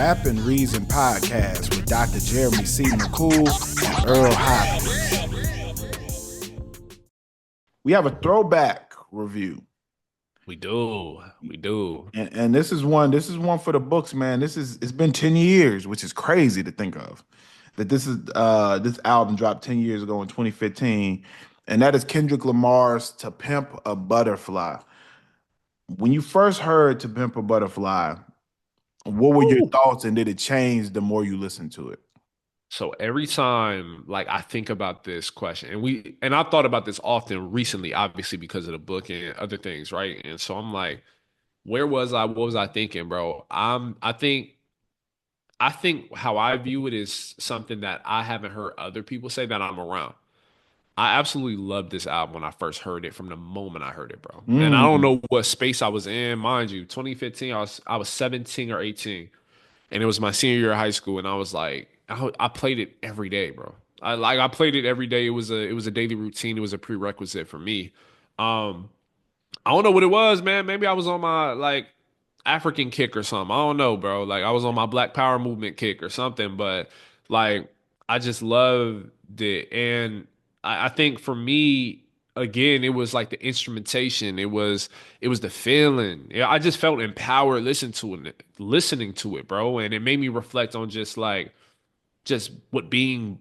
Rap and Reason podcast with Dr. Jeremy C. McCool and Earl Hopkins. We have a throwback review. We do. And this is one for the books, man. It's been 10 years, which is crazy to think of. That this album dropped 10 years ago in 2015, and that is Kendrick Lamar's To Pimp a Butterfly. When you first heard To Pimp a Butterfly, what were your thoughts, and did it change the more you listened to it? So every time like I think about this question, and I've thought about this often recently, obviously because of the book and other things, right? And so I'm like, where was I? What was I thinking, bro? I think how I view it is something that I haven't heard other people say that I'm around. I absolutely loved this album when I first heard it from the moment I heard it, bro. And I don't Mm, know what space I was in, mind you. 2015, I was 17 or 18. And it was my senior year of high school, and I was like, I played it every day, bro. I played it every day. It was a daily routine. It was a prerequisite for me. Um, I don't know what it was, man. Maybe I was on my like African kick or something. I don't know, bro. Like I was on my Black Power movement kick or something. But like I just loved it, and I think for me, again, it was like the instrumentation. It was the feeling. Yeah, I just felt empowered listening to it, bro, and it made me reflect on just what being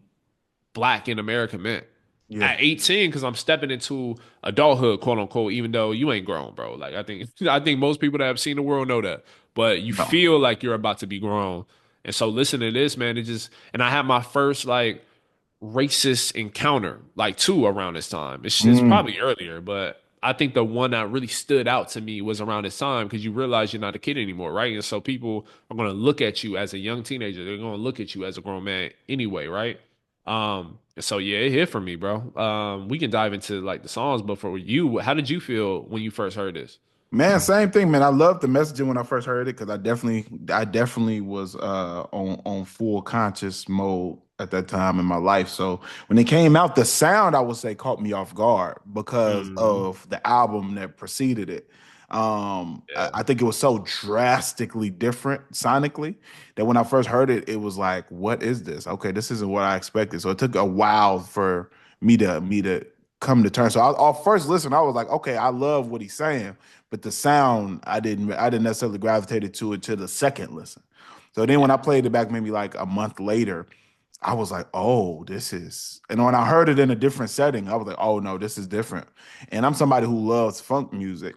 black in America meant yeah. at 18 because I'm stepping into adulthood, quote unquote, even though you ain't grown, bro. Like I think I think most people that have seen the world know that. But you No. feel like you're about to be grown. And so listen to this, man. It just and I had my first like racist encounter, like two around this time. It's Mm, probably earlier, but I think the one that really stood out to me was around this time because you realize you're not a kid anymore, right? And so people are going to look at you as a young teenager. They're going to look at you as a grown man anyway, right? So yeah, it hit for me, bro. We can dive into like the songs, but for you, how did you feel when you first heard this? man, same thing, man. I loved the messaging when I first heard it because I definitely was on full conscious mode at that time in my life. So when it came out, the sound I would say caught me off guard because Mhm. of the album that preceded it. I, Yeah, I think it was so drastically different sonically that when I first heard it, it was like, "What is this? Okay, this isn't what I expected." So it took a while for me to come to terms. So I'll first listen. I was like, "Okay, I love what he's saying." But the sound I didn't necessarily gravitate to it to the second listen. So then when I played it back maybe like a month later, I was like, oh, this is, and when I heard it in a different setting, I was like, oh no, this is different. And I'm somebody who loves funk music.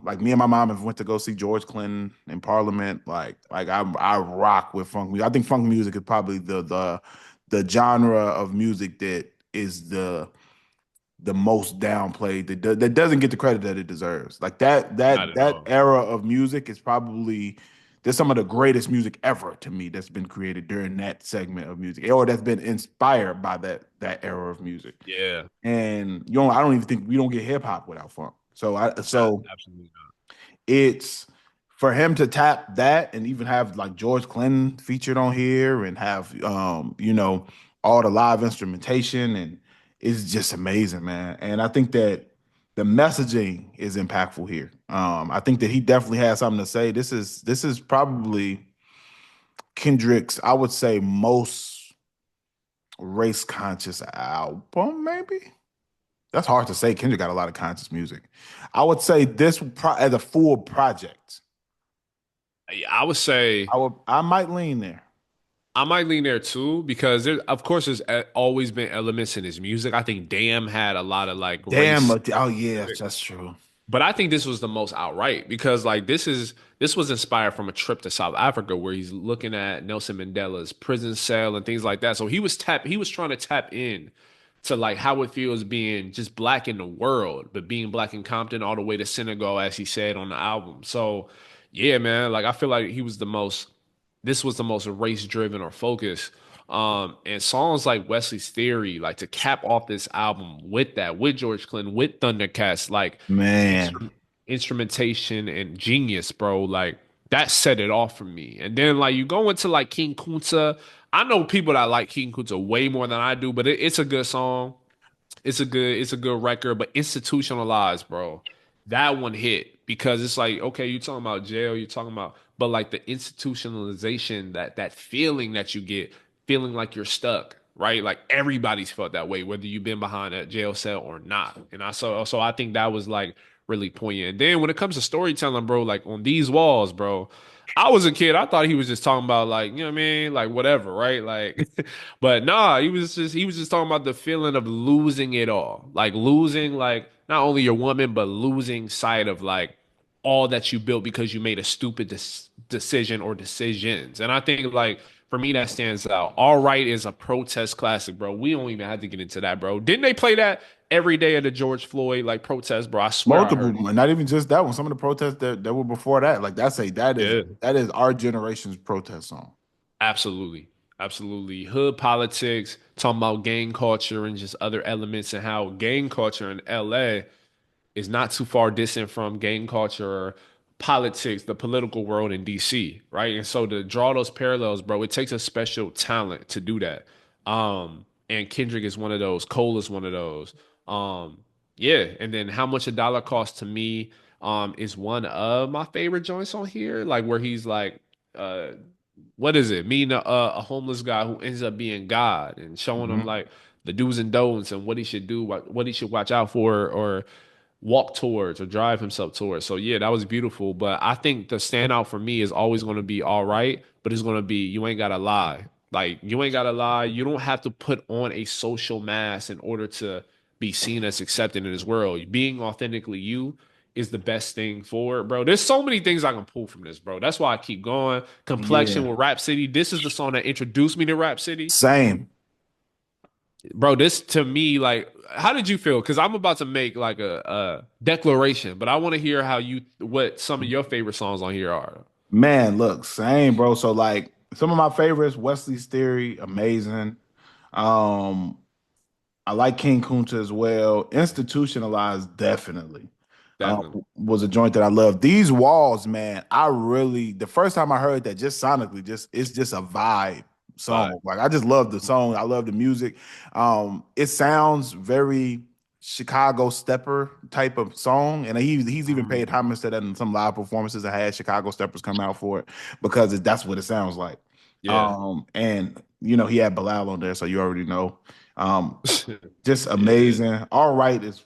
Like me and my mom have went to go see George Clinton in Parliament. Like I rock with funk music. I think funk music is probably the genre of music that is the most downplayed that doesn't get the credit that it deserves. Like that not that at that all. era of music is probably there's some of the greatest music ever to me that's been created during that segment of music or that's been inspired by that era of music. Yeah, And I don't even think we don't get hip hop without funk. So absolutely not. it's for him to tap that and even have like George Clinton featured on here and have all the live instrumentation and it's just amazing, man. And I think that the messaging is impactful here. I think that he definitely has something to say. This is probably Kendrick's, I would say, most race conscious album, maybe. That's hard to say. Kendrick got a lot of conscious music. I would say as a full project. I would say I might lean there. I might lean there too because of course, there's always been elements in his music. I think Damn had a lot of like Damn. race, Oh yeah, that's true. but I think this was the most outright because like this was inspired from a trip to South Africa where he's looking at Nelson Mandela's prison cell and things like that. So he was trying to tap in to like how it feels being just black in the world, but being black in Compton all the way to Senegal, as he said on the album. So yeah, man, like I feel like this was the most race driven or focused. And songs like Wesley's Theory, like to cap off this album with that, with George Clinton, with Thundercats, like Man. instru- instrumentation and genius, bro. Like that set it off for me. And then like you go into like King Kunta. I know people that like King Kunta way more than I do, but it's a good song. It's a good record. But Institutionalized, bro. That one hit. because it's like, okay, you're talking about jail, you're talking about, but like the institutionalization, that feeling that you get, feeling like you're stuck, right? Like everybody's felt that way, whether you've been behind a jail cell or not. And so I think that was like really poignant. And then when it comes to storytelling, bro, like on these walls, bro, I was a kid. I thought he was just talking about like, you know what I mean? Like whatever, right? Like, but nah, he was just talking about the feeling of losing it all. Like losing like not only your woman, but losing sight of like all that you built because you made a stupid decision or decisions. And I think like for me that stands out. All Right is a protest classic, bro. We don't even have to get into that, bro. Didn't they play that every day at the George Floyd like protest, bro? I swear I Multiple, heard it. not even just that one. Some of the protests that were before that, like Yeah. that is our generation's protest song. Absolutely. Absolutely. Hood politics, talking about gang culture and just other elements and how gang culture in LA is not too far distant from gang culture or politics, the political world in DC, right? And so to draw those parallels, bro, it takes a special talent to do that. And Kendrick is one of those, Cole is one of those. Um, yeah, and then How Much a Dollar Costs to Me is one of my favorite joints on here, like where he's like uh what is it? Meeting a homeless guy who ends up being God and showing him Hmm. like the do's and don'ts and what he should do, what he should watch out for, or walk towards or drive himself towards. So yeah, that was beautiful. But I think the standout for me is always going to be All Right, but it's going to be You Ain't Gotta Lie. Like you ain't gotta lie. You don't have to put on a social mask in order to be seen as accepted in this world. Being authentically you is the best thing for it, bro. There's so many things I can pull from this, bro. That's why I keep going. Complexion Yeah, with Rap City. This is the song that introduced me to Rap City. same. Bro, this to me, like, how did you feel? Because I'm about to make like a declaration, but I want to hear what some of your favorite songs on here are. Man, look, same, bro. So like some of my favorites, Wesley's Theory, amazing. Um, I like King Kunta as well. Institutionalized, definitely. Definitely. Was a joint that I love. These walls, man, I really the first time I heard that, just sonically, just it's just a vibe But song. Like I just love the song. I love the music. It sounds very Chicago stepper type of song, and he's even paid homage to that in some live performances. I had Chicago steppers come out for it because that's what it sounds like. yeah. And he had Bilal on there, so you already know. Um, just Yeah. amazing. All Right is,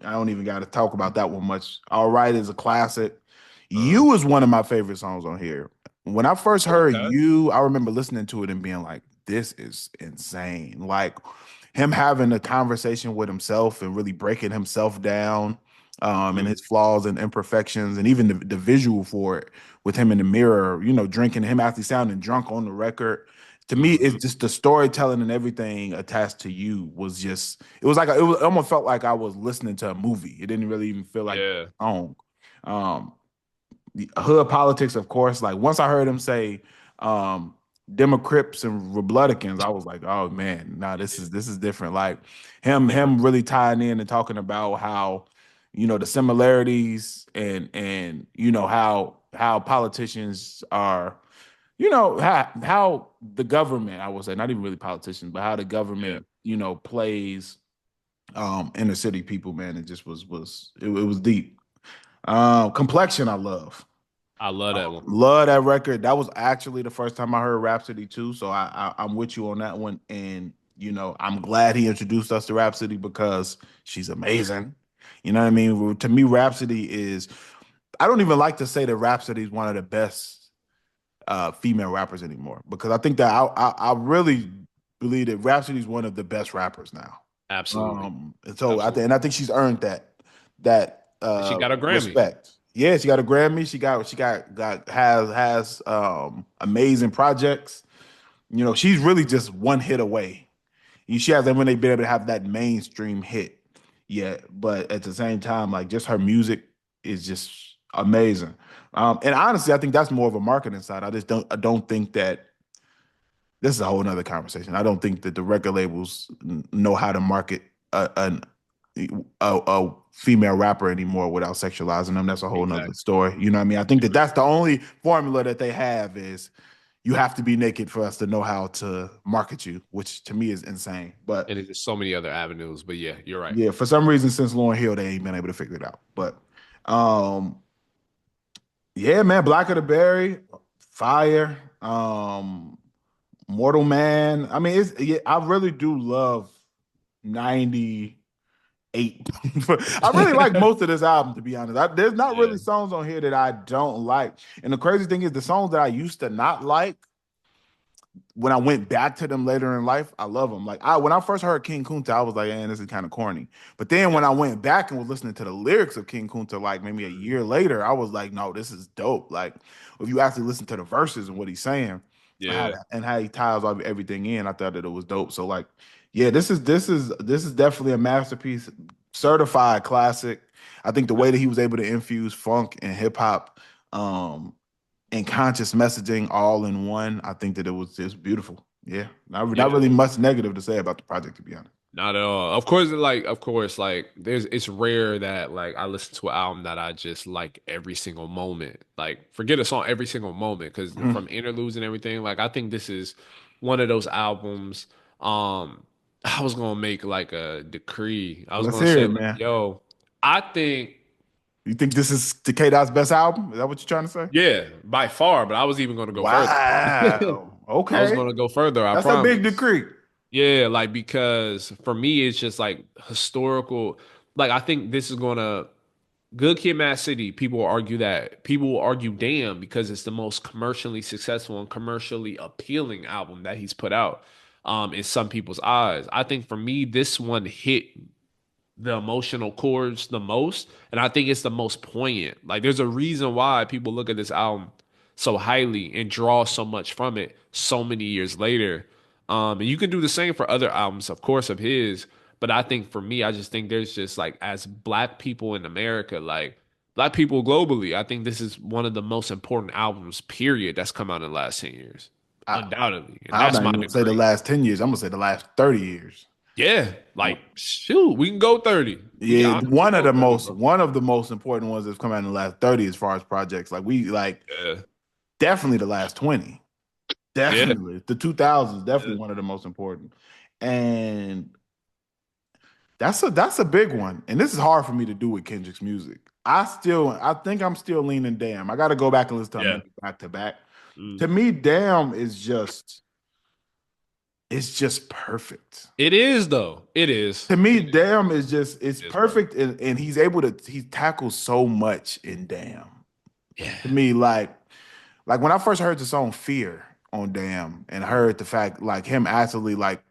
I don't even got to talk about that one much. All Right is a classic. Uh, You is one of my favorite songs on here. When I first heard okay. You, I remember listening to it and being like, this is insane. Like him having a conversation with himself and really breaking himself down, and Mm, his flaws and imperfections, and even the visual for it with him in the mirror, drinking, him actually sounding drunk on the record. To me, it's hmm. just the storytelling and everything attached to You was just, it almost felt like I was listening to a movie. It didn't really even feel like Yeah. a song. Um, the hood politics, of course. Like once I heard him say Democrats and Republicans, I was like, oh man, nah, this is different. Like him really tying in and talking about how, the similarities and how politicians are, how the government, I would say, not even really politicians, but how the Yeah. government, plays inner city people, man. It just it was deep. Complexion, I love. I love that one. Love that record. That was actually the first time I heard Rhapsody too. So I'm with you on that one. And I'm glad he introduced us to Rhapsody because she's amazing. You know what I mean? To me, Rhapsody is, I don't even like to say that Rhapsody is one of the best female rappers anymore, because I think that I really believe that Rhapsody is one of the best rappers now. Absolutely. And so Absolutely. I think she's earned that And she got a Grammy. respect. Yeah, she got a Grammy. She got has amazing projects. She's really just one hit away. She hasn't really been able to have that mainstream hit yet, but at the same time, like just her music is just amazing. And honestly, I think that's more of a marketing side. I don't think that this is a whole nother conversation. I don't think that the record labels know how to market a female rapper anymore without sexualizing them. That's a whole nother Exactly. story. You know what I mean? I think that that's the only formula that they have is you have to be naked for us to know how to market you, which to me is insane. But And there's just so many other avenues. But yeah, you're right. yeah, for some reason, since Lauren Hill, they ain't been able to figure it out. But um, Yeah, man, Black of the Berry, Fire, Mortal Man. I mean, it's yeah, I really do love 98. I really like most of this album, to be honest. There's not Yeah, really songs on here that I don't like. And the crazy thing is the songs that I used to not like, when I went back to them later in life, I love them. Like I when I first heard King Kunta, I was like, "Man, this is kind of corny." But then yeah, when I went back and was listening to the lyrics of King Kunta, like maybe a year later, I was like, "No, this is dope." Like if you actually listen to the verses and what he's saying, yeah. and how he ties all everything in, I thought that it was dope. So like, yeah, this is definitely a masterpiece, certified classic. I think the way that he was able to infuse funk and hip hop, um, and conscious messaging all in one. I think that it was just beautiful. Yeah, not Yeah. really much negative to say about the project, to be honest. Not at all. Of course, like it's rare that like I listen to an album that I just like every single moment. Like forget a song every single moment because Mhm. from interludes and everything, like I think this is one of those albums. I was gonna make like a decree. I was Let's gonna hear say it, like, man. yo, I think You think this is K Dot's best album? Is that what you're trying to say? yeah, by far, but I was even gonna go further. Wow. I was Okay. gonna go further, I That's a big promise. decree. Yeah, like because for me it's just like historical. Like I think this is gonna Good Kid, Mad City. People will argue that. People will argue, damn, because it's the most commercially successful and commercially appealing album that he's put out. In some people's eyes, I think for me, this one hit the emotional chords the most, and I think it's the most poignant. Like, there's a reason why people look at this album so highly and draw so much from it so many years later. And you can do the same for other albums, of course, of his. But I think for me, I just think there's just like as black people in America, like black people globally, I think this is one of the most important albums, period, that's come out in the last 10 years. I, Undoubtedly. And I'm that's not my even gonna say the decree. last 10 years. I'm gonna say the last 30 years. Yeah. Like, shoot, we can go 30. We can Yeah, honestly go 30, bro. one of the most important ones that's come out in the last 30 as far as projects. Like Yeah. definitely the last 20. Yeah. Definitely. The 2000s Yeah. definitely one of the most important. And that's a big one. And this is hard for me to do with Kendrick's music. I think I'm still leaning Damn. I got to go back and listen to Yeah. maybe back to back. To Mm. me, Damn is just it's just perfect. It is though. It is. To me, It Damn is just it's is, bro. perfect, and he's able to he tackles so much in Damn. Yeah. To me, like when I first heard the song Fear on Damn and heard the fact like him actually like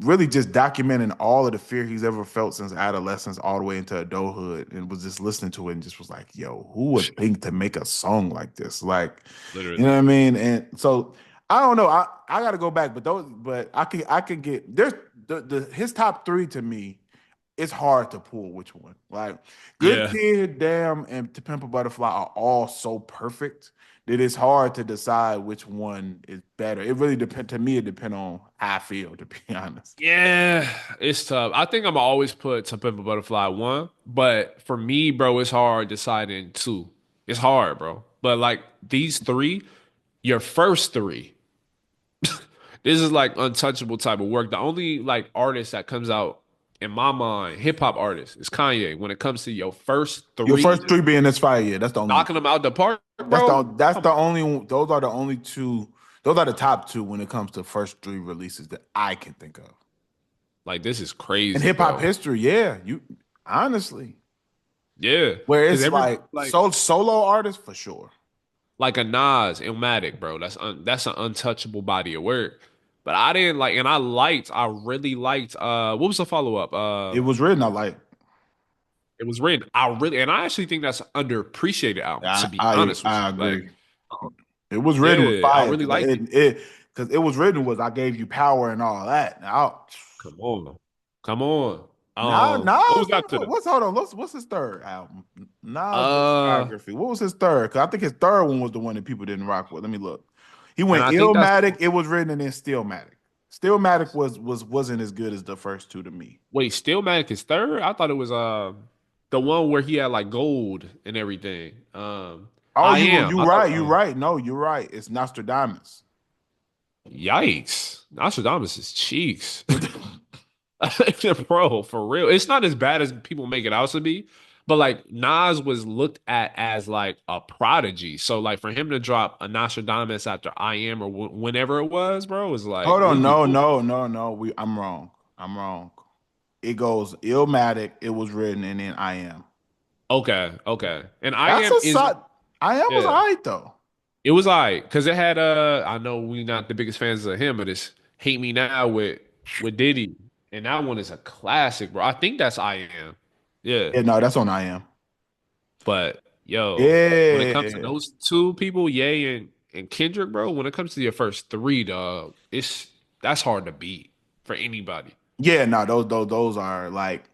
really just documenting all of the fear he's ever felt since adolescence all the way into adulthood, and was just listening to it and just was like, yo, who would think to make a song like this? Like, you know Literally. what I mean? And so I don't know. I gotta go back, but I can get there's the his top three to me, it's hard to pull which one. Like Good Yeah. Kid, Damn, and To Pimp a Butterfly are all so perfect that it's hard to decide which one is better. It really depend to me. It depends on how I feel, to be honest. Yeah. It's tough. I think I'm gonna always put To Pimp a Butterfly one, but for me, bro, it's hard deciding two. It's hard, bro. But like these three, your first three, this is like untouchable type of work. The only like artist that comes out in my mind, hip hop artist, is Kanye. When it comes to your first Your three, first three being this fire, yeah, that's the only one. knocking them out the park, bro. That's Come the only. Those are the only two. Those are the top two when it comes to first three releases that I can think of. Like this is In crazy, hip hop bro. history, yeah, you honestly, Yeah, where because it's every like like solo artists for sure. like a Nas, Illmatic, bro. That's an untouchable body of work. But I didn't like, and I really liked. What was the follow up? It was written. I like. It was written. And I actually think that's an underappreciated album. To be honest with I you, like, agree. It was written with yeah, I fire really because liked it. it was written was I gave you power and all that. Now, Come on, come on. What Nas, was after them? what's hold on? What's his third album? Nas Uh, discography. What was his third? Because I think his third one was the one that people didn't rock with. Let me look. He and went I think that's Illmatic. It was written and then Stillmatic. Stillmatic wasn't as good as the first two to me. wait, Stillmatic is third. I thought it was the one where he had like gold and everything. Oh, I am. I thought. you right. No, you're right. It's Nostradamus. Yikes! Nostradamus is cheeks, bro. For real, it's not as bad as people make it out to be, But like Nas was looked at as like a prodigy. So like for him to drop a Nostradamus after I Am or whenever it was, bro, was like, Hold what are on, you no, doing? no, no, no. I'm wrong. I'm wrong. It goes Illmatic. It was written, and then I am. Okay, okay. And I That's Am a is side. I am was yeah. alright though. It was alright because it had I know we not the biggest fans of him, but it's Hate Me Now with Diddy. And that one is a classic, bro. I think that's I Am. Yeah. Yeah, no, that's on I am. But yo, when it comes to Yeah, those two people, Ye and Kendrick, bro, when it comes to your first three, dog, that's hard to beat for anybody. yeah, no, those are like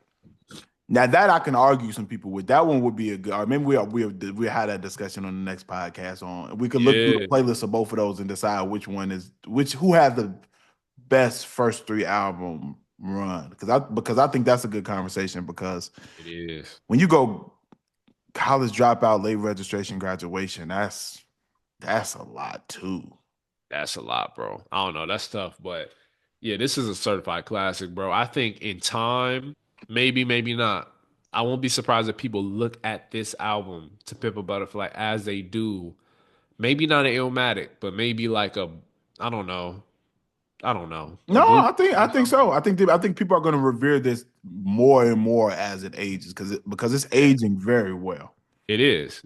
now that I can argue some people with. That one would be a good. Or maybe we had that discussion on the next podcast. On we could look through the Yeah, playlist of both of those and decide which one is which who has the best first three album run because I think that's a good conversation because it is. when you go college dropout, late registration, graduation, that's a lot too. That's a lot, bro. I don't know. That's tough, but yeah, this is a certified classic, bro. I think in time, maybe, maybe not. I won't be surprised if people look at this album to Pimp a Butterfly as they do. Maybe not an Illmatic, but maybe like I don't know. I don't know. A No, blue I or think so. something. I think people are going to revere this more and more as it ages because it's Yeah, aging very well. it is.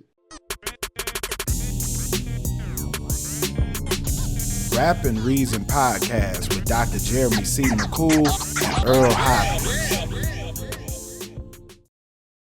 Rap and Reason podcast with Dr. Jeremy C. McCool and Earl Hopkins.